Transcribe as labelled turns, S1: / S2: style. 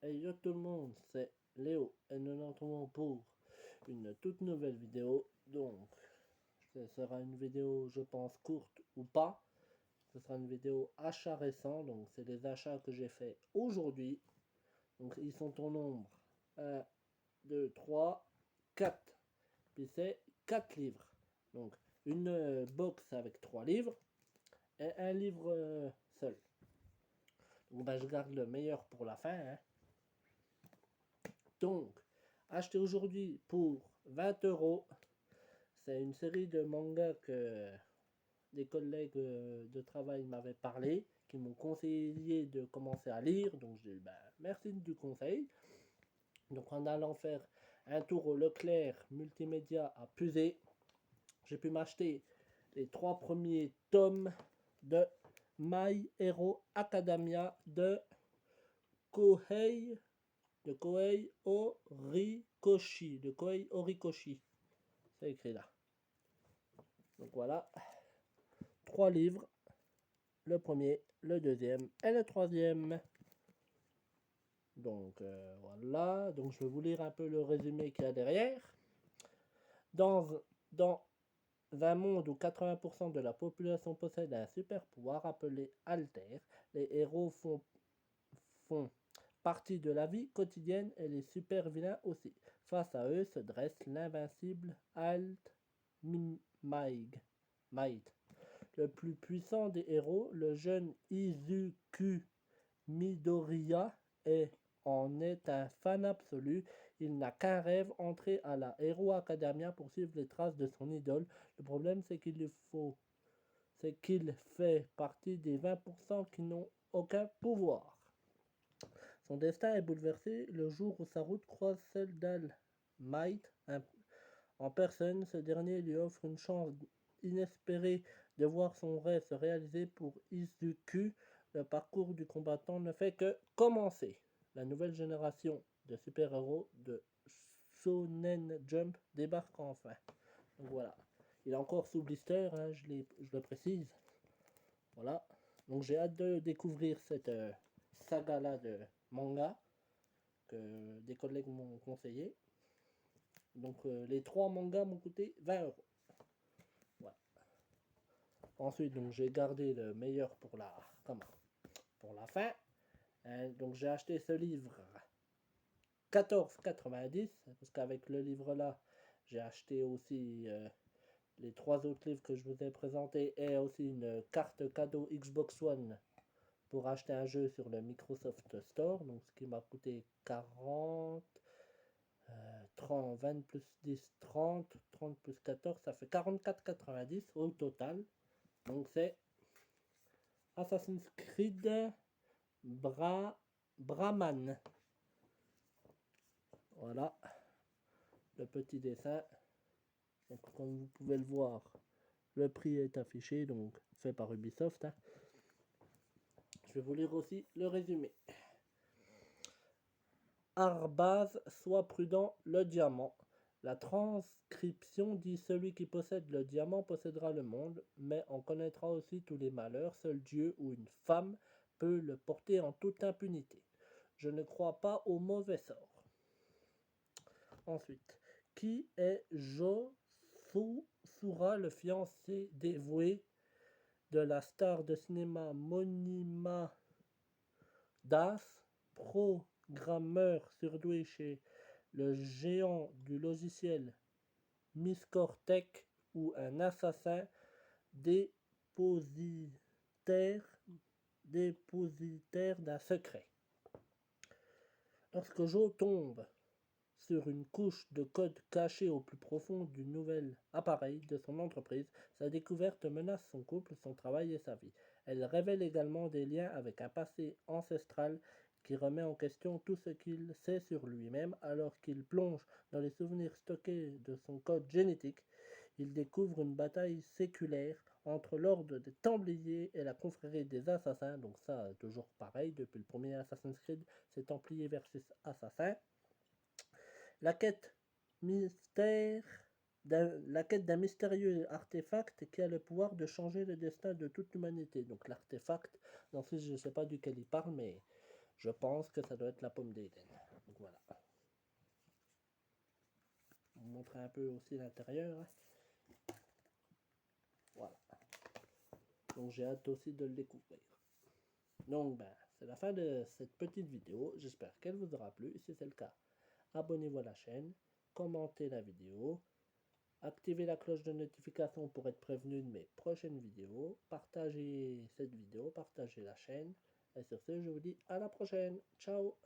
S1: Hey yo tout le monde, c'est Léo et nous nous retrouvons pour une toute nouvelle vidéo. Donc, ce sera une vidéo, je pense, courte ou pas. Ce sera une vidéo achat récent, donc c'est des achats que j'ai fait aujourd'hui. Donc, ils sont au nombre 1, 2, 3, 4. Puis c'est 4 livres. Donc, une box avec 3 livres et un livre seul. Donc, ben, je garde le meilleur pour la fin, hein. Donc, acheté aujourd'hui pour 20 euros. C'est une série de mangas que des collègues de travail m'avaient parlé, qui m'ont conseillé de commencer à lire. Donc, j'ai dit, ben, merci du conseil. Donc, en allant faire un tour au Leclerc Multimédia à Pusey, j'ai pu m'acheter les 3 premiers tomes de My Hero Academia Kohei, de Kohei Horikoshi. De Kohei Horikoshi. C'est écrit là. Donc voilà, 3 livres. Le premier, le deuxième et le troisième. Donc voilà, donc je vais vous lire un peu le résumé qu'il y a derrière. Dans un monde où 80% de la population possède un super pouvoir appelé Alter, les héros font partie de la vie quotidienne et les super vilains aussi. Face à eux se dresse l'invincible Might, le plus puissant des héros, le jeune Izuku Midoriya en est un fan absolu. Il n'a qu'un rêve, entrer à la Hero Academia pour suivre les traces de son idole. Le problème, c'est qu'il fait partie des 20% qui n'ont aucun pouvoir. Son destin est bouleversé le jour où sa route croise celle d'Al Might en personne. Ce dernier lui offre une chance inespérée de voir son rêve se réaliser pour Izuku. Le parcours du combattant ne fait que commencer. La nouvelle génération de super-héros de Shonen Jump débarque enfin. Donc voilà. Il est encore sous blister, hein, je le précise. Voilà. Donc j'ai hâte de découvrir cette saga-là de manga que des collègues m'ont conseillé. Donc les 3 mangas m'ont coûté 20 euros. Voilà. Ensuite, donc j'ai gardé le meilleur pour la fin. Donc j'ai acheté ce livre 14,90 parce qu'avec le livre là, j'ai acheté aussi les 3 autres livres que je vous ai présentés et aussi une carte cadeau Xbox One pour acheter un jeu sur le Microsoft Store. Donc ce qui m'a coûté 40, 30, 20 plus 10, 30, 30 plus 14, ça fait 44,90 au total. Donc c'est Assassin's Creed Brahman. Voilà le petit dessin. Donc, comme vous pouvez le voir, le prix est affiché, donc fait par Ubisoft, hein. Je vais vous lire aussi le résumé. Arbaz, sois prudent, le diamant. La transcription dit celui qui possède le diamant possédera le monde, mais en connaîtra aussi tous les malheurs. Seul Dieu ou une femme peut le porter en toute impunité. Je ne crois pas au mauvais sort. Ensuite, qui est Josura, le fiancé dévoué de la star de cinéma Monima Das, programmeur surdoué chez le géant du logiciel Miscortech ou un assassin dépositaire, dépositaire d'un secret. Lorsque Joe tombe sur une couche de code caché au plus profond du nouvel appareil de son entreprise, sa découverte menace son couple, son travail et sa vie. Elle révèle également des liens avec un passé ancestral qui remet en question tout ce qu'il sait sur lui-même. Alors qu'il plonge dans les souvenirs stockés de son code génétique, il découvre une bataille séculaire entre l'ordre des Templiers et la confrérie des Assassins. Donc ça, toujours pareil, depuis le premier Assassin's Creed, c'est Templiers versus Assassins. La quête d'un mystérieux artefact qui a le pouvoir de changer le destin de toute l'humanité. Donc l'artefact, dans ce je ne sais pas duquel il parle, mais Je pense que ça doit être la pomme d'Éden. Donc voilà. Je vais vous montrer un peu aussi l'intérieur. Hein. Voilà. Donc j'ai hâte aussi de le découvrir. Donc ben, c'est la fin de cette petite vidéo. J'espère qu'elle vous aura plu. Si c'est le cas, abonnez-vous à la chaîne, commentez la vidéo, activez la cloche de notification pour être prévenu de mes prochaines vidéos, partagez cette vidéo, partagez la chaîne. Et sur ce, je vous dis à la prochaine. Ciao!